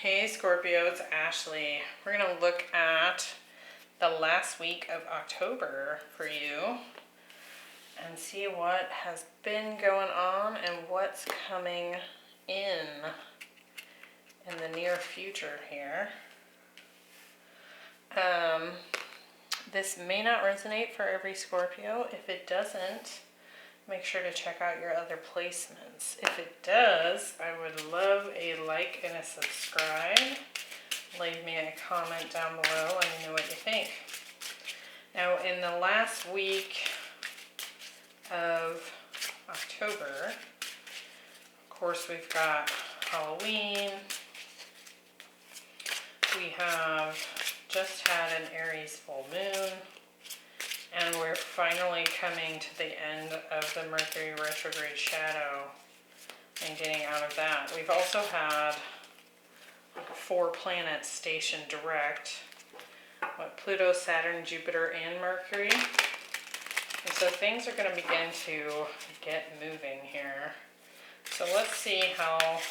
Hey Scorpio, it's Ashley. We're going to look at the last week of October for you and see what has been going on and what's coming in the near future here. This may not resonate for every Scorpio. If it doesn't, make sure to check out your other placements. If it does, I would love a like and a subscribe. Leave me a comment down below. Let me know what you think. Now, in the last week of October, of course, we've got Halloween. We have just had an Aries full moon. And we're finally coming to the end of the Mercury retrograde shadow and getting out of that. We've also had 4 planets stationed direct, Pluto, Saturn, Jupiter, and Mercury. And so things are going to begin to get moving here. So let's see how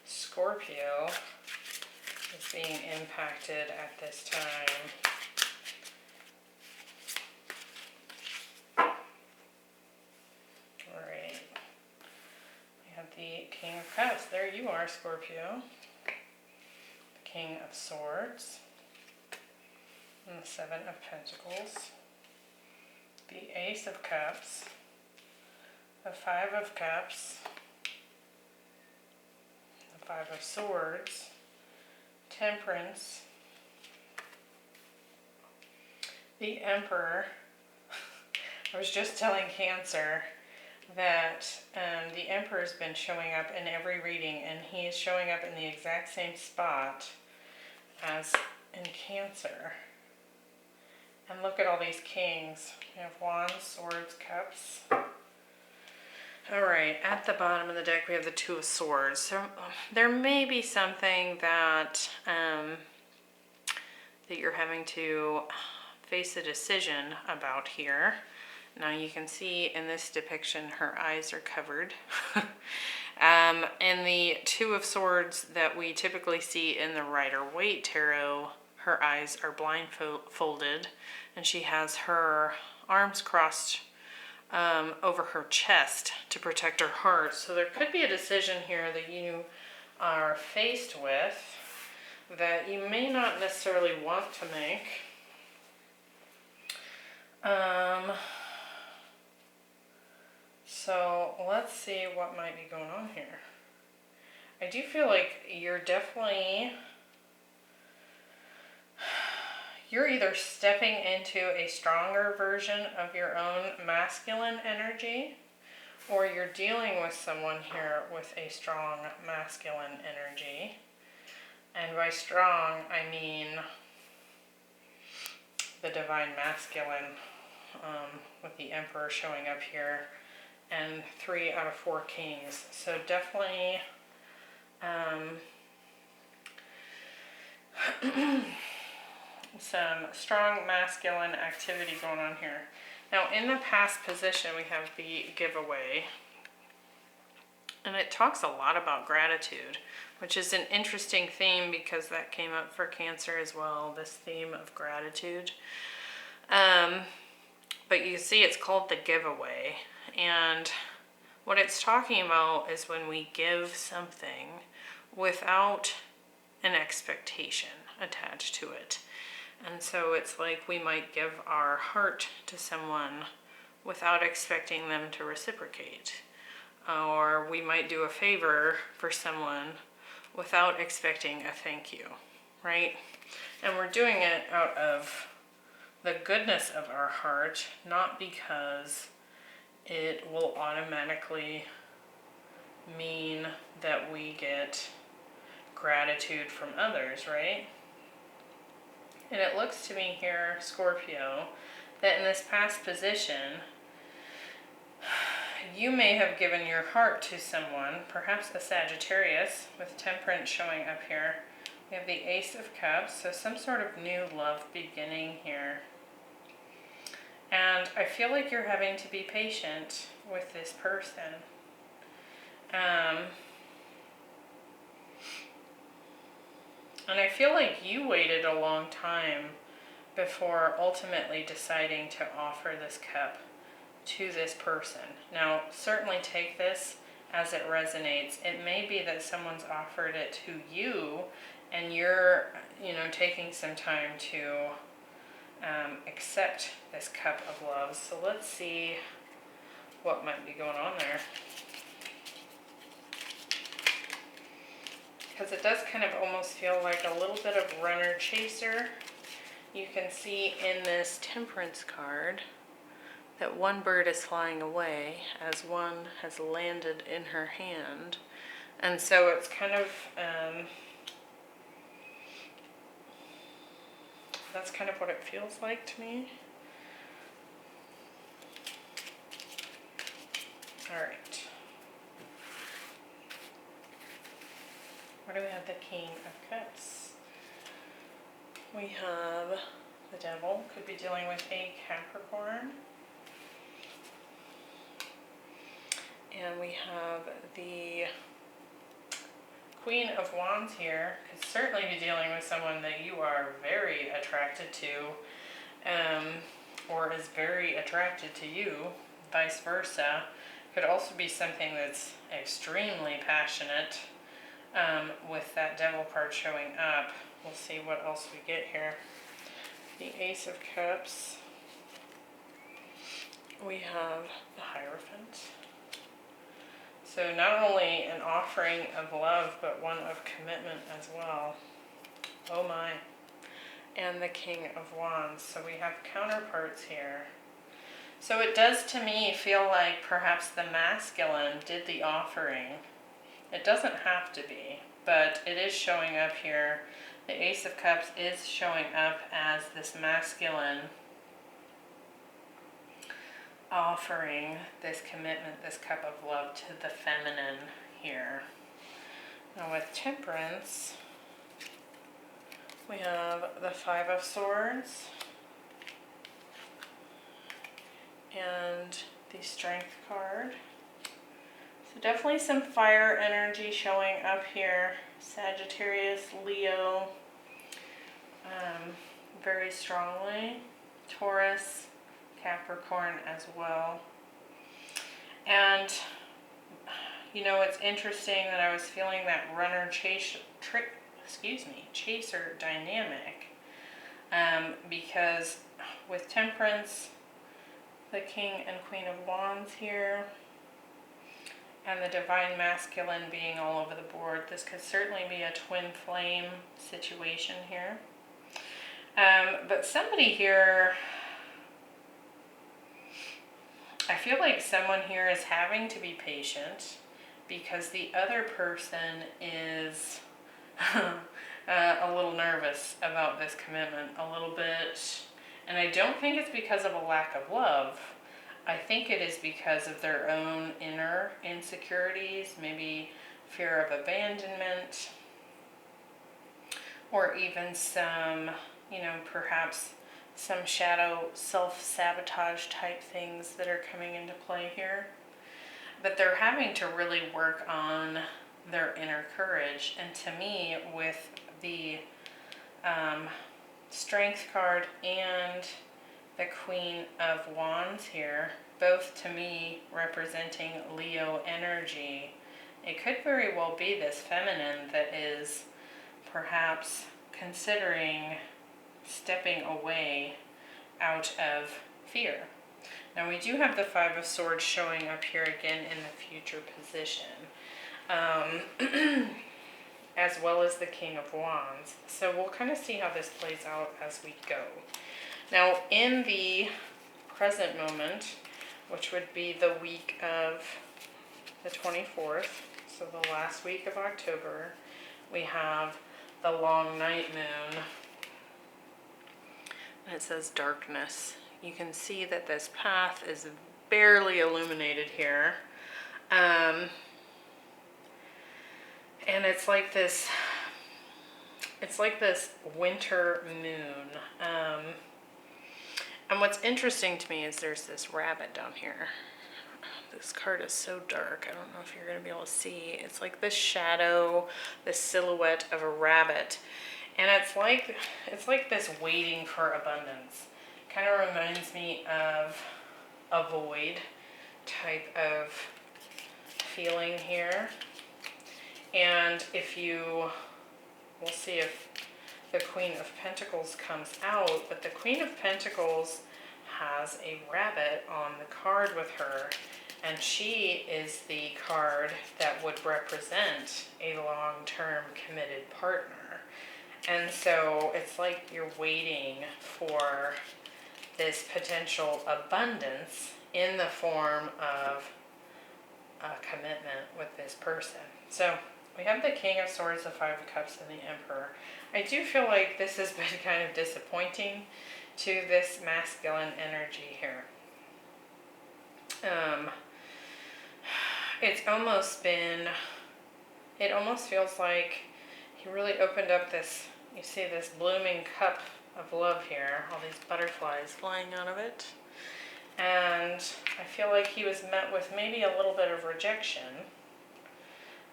Scorpio is being impacted at this time. The King of Cups. There you are, Scorpio. The King of Swords. And the 7 of Pentacles. The Ace of Cups. The 5 of Cups. The 5 of Swords. Temperance. The Emperor. I was just telling Cancer that the Emperor's been showing up in every reading, and he is showing up in the exact same spot as in Cancer. And look at all these kings. We have Wands, Swords, Cups. Alright, at the bottom of the deck we have the 2 of Swords. So there may be something that that you're having to face a decision about here. Now you can see in this depiction her eyes are covered. In the 2 of Swords that we typically see in the Rider-Waite Tarot, her eyes are blindfolded and she has her arms crossed over her chest to protect her heart. So there could be a decision here that you are faced with that you may not necessarily want to make. So let's see what might be going on here. I do feel like you're either stepping into a stronger version of your own masculine energy, or you're dealing with someone here with a strong masculine energy. And by strong, I mean the divine masculine, with the Emperor showing up here. And 3 out of 4 kings. So definitely some strong masculine activity going on here. Now in the past position we have the giveaway. And it talks a lot about gratitude, which is an interesting theme because that came up for Cancer as well, this theme of gratitude. But you see it's called the giveaway. And what it's talking about is when we give something without an expectation attached to it. And so it's like we might give our heart to someone without expecting them to reciprocate. Or we might do a favor for someone without expecting a thank you, right? And we're doing it out of the goodness of our heart, not because it will automatically mean that we get gratitude from others, right? And it looks to me here, Scorpio, that in this past position, you may have given your heart to someone, perhaps a Sagittarius, with Temperance showing up here. We have the Ace of Cups, so some sort of new love beginning here. And I feel like you're having to be patient with this person. And I feel like you waited a long time before ultimately deciding to offer this cup to this person. Now, certainly take this as it resonates. It may be that someone's offered it to you and you're, taking some time to accept this cup of love. So let's see what might be going on there. Because it does kind of almost feel like a little bit of runner chaser. You can see in this Temperance card that one bird is flying away as one has landed in her hand. And so it's kind of, that's kind of what it feels like to me. All right. Where do we have the King of Cups? We have the Devil, could be dealing with a Capricorn. And we have the Queen of Wands here, could certainly be dealing with someone that you are very attracted to, or is very attracted to you, vice versa. Could also be something that's extremely passionate, with that Devil card showing up. We'll see what else we get here. The Ace of Cups. We have the Hierophant. So not only an offering of love, but one of commitment as well. Oh my. And the King of Wands. So we have counterparts here. So it does to me feel like perhaps the masculine did the offering. It doesn't have to be, but it is showing up here. The Ace of Cups is showing up as this masculine offering this commitment, this cup of love to the feminine here. Now with Temperance, we have the Five of Swords and the Strength card. So definitely some fire energy showing up here. Sagittarius, Leo, very strongly. Taurus, Capricorn as well. And it's interesting that I was feeling that runner chaser dynamic, because with Temperance, the King and Queen of Wands here, and the Divine Masculine being all over the board, this could certainly be a twin flame situation here. But somebody here, I feel like someone here is having to be patient because the other person is a little nervous about this commitment, a little bit. And I don't think it's because of a lack of love. I think it is because of their own inner insecurities, maybe fear of abandonment, or even some, perhaps some shadow self-sabotage type things that are coming into play here. But they're having to really work on their inner courage. And to me, with the Strength card and the Queen of Wands here, both to me representing Leo energy, it could very well be this feminine that is perhaps considering stepping away out of fear. Now we do have the Five of Swords showing up here again in the future position, as well as the King of Wands. So we'll kind of see how this plays out as we go. Now in the present moment, which would be the week of the 24th, so the last week of October, we have the long night moon. And it says darkness. You can see that this path is barely illuminated here. And it's like this winter moon. And what's interesting to me is there's this rabbit down here. This card is so dark. I don't know if you're going to be able to see. It's like this shadow, this silhouette of a rabbit. And it's like this waiting for abundance. Kind of reminds me of a void type of feeling here. And if you, we'll see if the Queen of Pentacles comes out, but the Queen of Pentacles has a rabbit on the card with her, and she is the card that would represent a long-term committed partner. And so it's like you're waiting for this potential abundance in the form of a commitment with this person. So we have the King of Swords, the Five of Cups, and the Emperor. I do feel like this has been kind of disappointing to this masculine energy here. It's almost been, it almost feels like he really opened up this, you see this blooming cup of love here, all these butterflies flying out of it. And I feel like he was met with maybe a little bit of rejection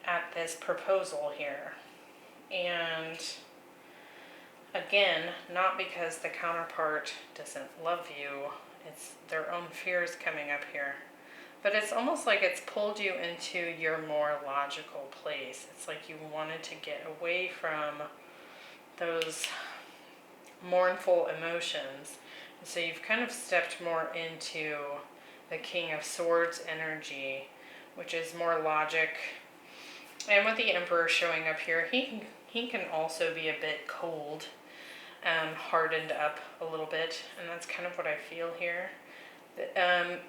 at this proposal here. And again, not because the counterpart doesn't love you, it's their own fears coming up here. But it's almost like it's pulled you into your more logical place. It's like you wanted to get away from those mournful emotions. And so you've kind of stepped more into the King of Swords energy, which is more logic. And with the Emperor showing up here, he can also be a bit cold, hardened up a little bit. And that's kind of what I feel here.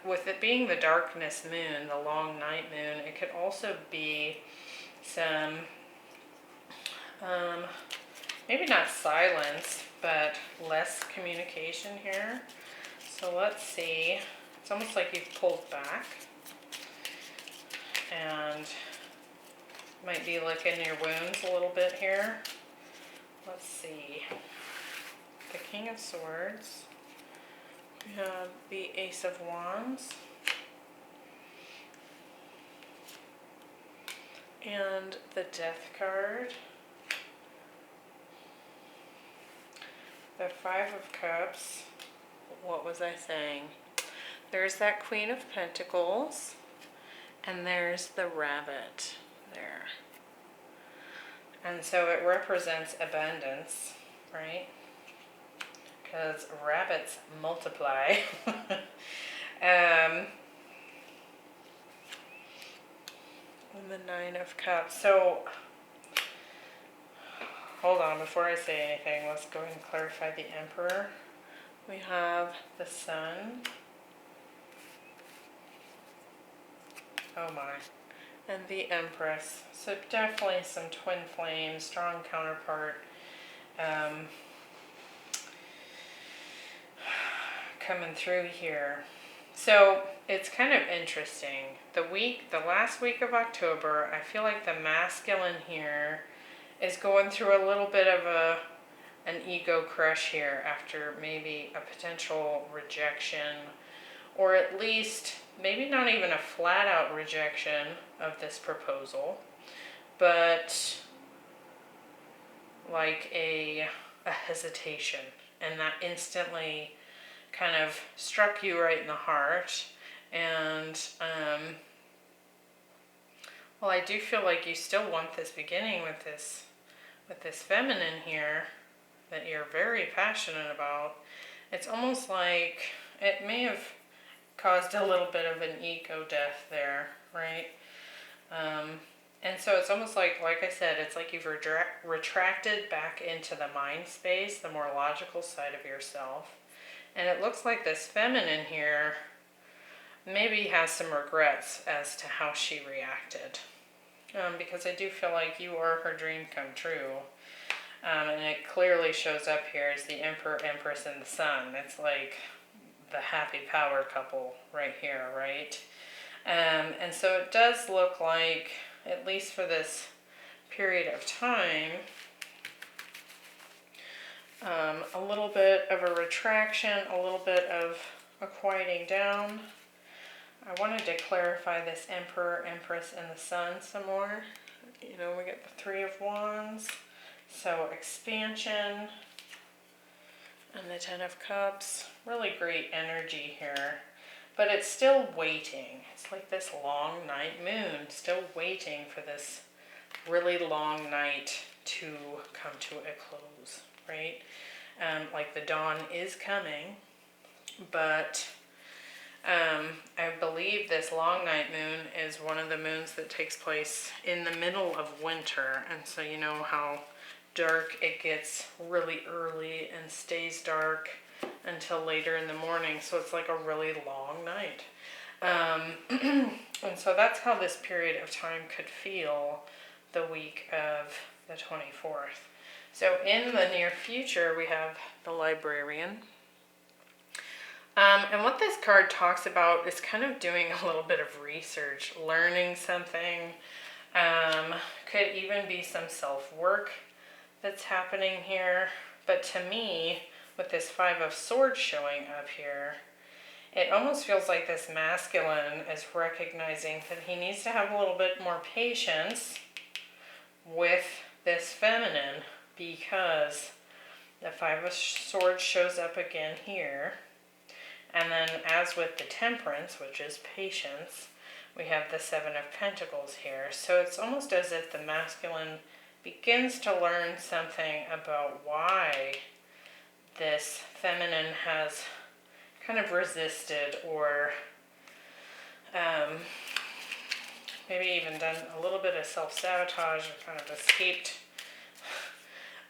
With it being the darkness moon, the long night moon, it could also be some, maybe not silence, but less communication here. So let's see. It's almost like you've pulled back and might be licking your wounds a little bit here. Let's see. The King of Swords. We have the Ace of Wands. And the Death card. The Five of Cups. What was I saying? There's that Queen of Pentacles. And there's the rabbit there. And so it represents abundance, right? Because rabbits multiply. And the Nine of Cups. So, hold on, before I say anything, let's go ahead and clarify the Emperor. We have the Sun. Oh my. And the Empress. So definitely some twin flames, strong counterpart. Coming through here. So it's kind of interesting. The last week of October, I feel like the masculine here is going through a little bit of an ego crush here after maybe a potential rejection, or at least maybe not even a flat out rejection of this proposal, but like a hesitation, and that instantly kind of struck you right in the heart. And well, I do feel like you still want this beginning with this feminine here that you're very passionate about. It's almost like it may have caused a little bit of an ego death there, right? And so it's almost like I said, it's like you've retracted back into the mind space, the more logical side of yourself. And it looks like this feminine here maybe has some regrets as to how she reacted. Because I do feel like you are her dream come true. And it clearly shows up here as the Emperor, Empress, and the Sun. It's like the happy power couple right here, right? And so it does look like, at least for this period of time, a little bit of a retraction, a little bit of a quieting down. I wanted to clarify this Emperor, Empress, and the Sun some more. You know, we get the Three of Wands, So expansion and the Ten of Cups, really great energy here. But it's still waiting. It's like this long night moon, still waiting for this really long night to come to a close, right? Like the dawn is coming, but I believe this long night moon is one of the moons that takes place in the middle of winter. And so you know how dark it gets really early and stays dark until later in the morning. So it's like a really long night. And so that's how this period of time could feel the week of the 24th. So in the near future, we have the Librarian. And what this card talks about is kind of doing a little bit of research, learning something. Could even be some self-work that's happening here. But to me, with this Five of Swords showing up here, it almost feels like this masculine is recognizing that he needs to have a little bit more patience with this feminine, because the Five of Swords shows up again here. And then as with the Temperance, which is patience, we have the Seven of Pentacles here. So it's almost as if the masculine begins to learn something about why this feminine has kind of resisted, or maybe even done a little bit of self-sabotage, or kind of escaped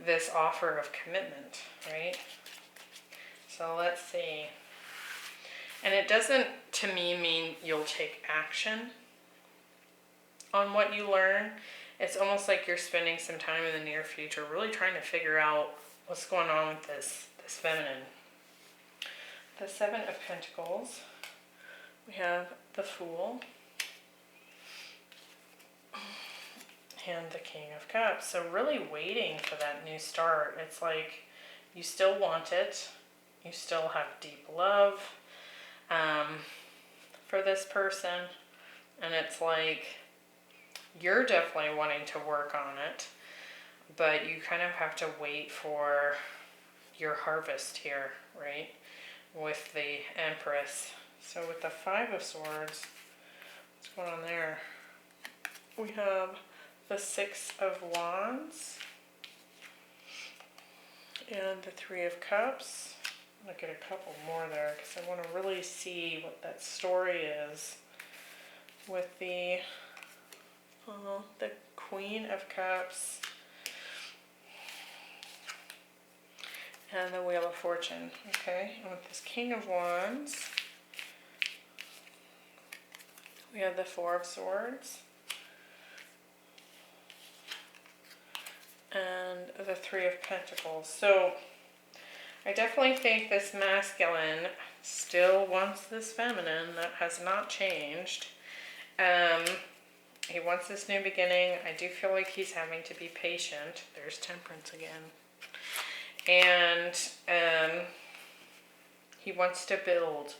this offer of commitment, right? So let's see. And it doesn't, to me, mean you'll take action on what you learn. It's almost like you're spending some time in the near future really trying to figure out what's going on with this feminine. The Seven of Pentacles, we have the Fool and the King of Cups. So really waiting for that new start. It's like you still want it. You still have deep love for this person. And it's like you're definitely wanting to work on it, but you kind of have to wait for your harvest here, right? With the Empress. So with the Five of Swords, what's going on there? We have the Six of Wands and the Three of Cups. I'm going to get a couple more there because I want to really see what that story is with the Queen of Cups and the Wheel of Fortune. Okay, and with this King of Wands, we have the Four of Swords and the Three of Pentacles. So I definitely think this masculine still wants this feminine. That has not changed. He wants this new beginning. I do feel like he's having to be patient. There's Temperance again. And he wants to build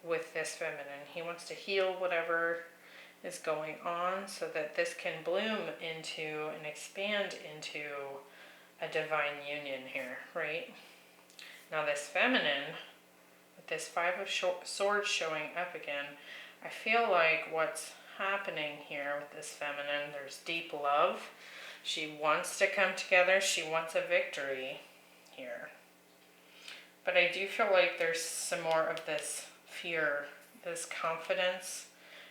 with this feminine. He wants to heal whatever is going on so that this can bloom into and expand into a divine union here, right? Now this feminine, with this Five of Swords showing up again, I feel like what's happening here with this feminine, there's deep love. She wants to come together. She wants a victory here. But I do feel like there's some more of this fear, this confidence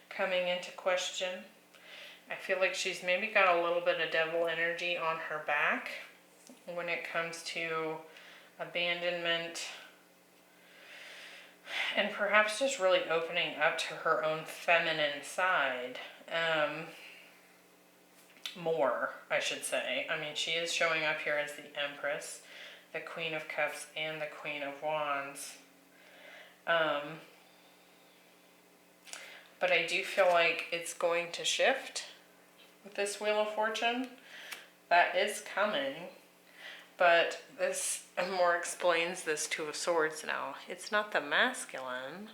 coming into question. I feel like she's maybe got a little bit of devil energy on her back when it comes to abandonment, and perhaps just really opening up to her own feminine side more, I should say. I mean, she is showing up here as the Empress, the Queen of Cups, and the Queen of Wands. But I do feel like it's going to shift with this Wheel of Fortune. That is coming. But this more explains this Two of Swords now. It's not the masculine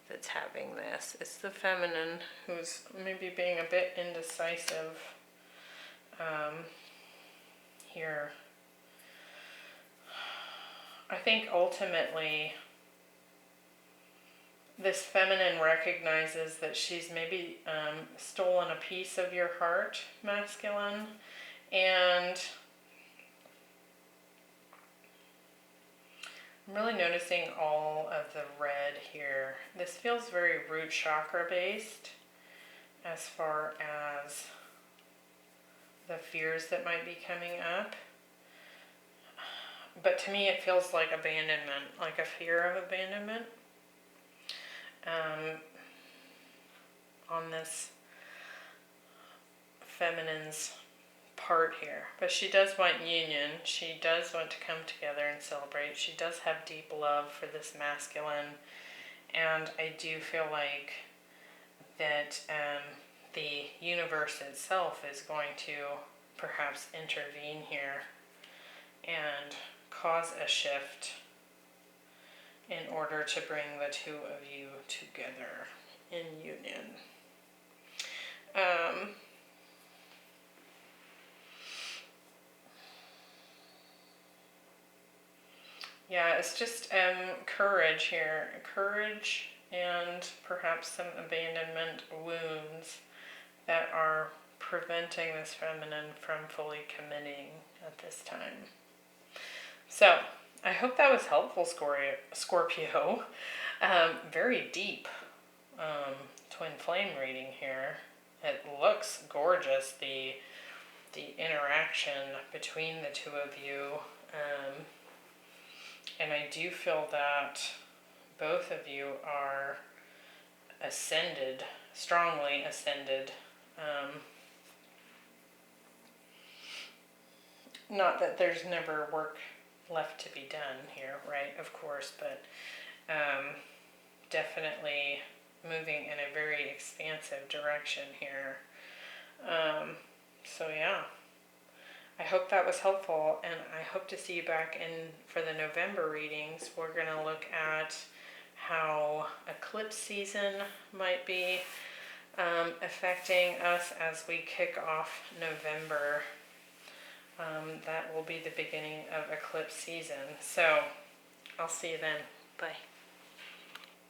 that's having this. It's the feminine who's maybe being a bit indecisive here. I think ultimately this feminine recognizes that she's maybe stolen a piece of your heart, masculine, and I'm really noticing all of the red here. This feels very root chakra based as far as the fears that might be coming up. But to me it feels like abandonment, like a fear of abandonment on this feminine's part here. But she does want union. She does want to come together and celebrate. She does have deep love for this masculine. And I do feel like that the universe itself is going to perhaps intervene here and cause a shift in order to bring the two of you together in union. Yeah, it's just courage here. Courage and perhaps some abandonment wounds that are preventing this feminine from fully committing at this time. So, I hope that was helpful, Scorpio. Very deep twin flame reading here. It looks gorgeous, the interaction between the two of you. And I do feel that both of you are ascended, strongly ascended. Not that there's never work left to be done here, right? Of course, but definitely moving in a very expansive direction here. So yeah, I hope that was helpful, and I hope to see you back in for the November readings. We're going to look at how eclipse season might be affecting us as we kick off November. That will be the beginning of eclipse season. So I'll see you then. Bye.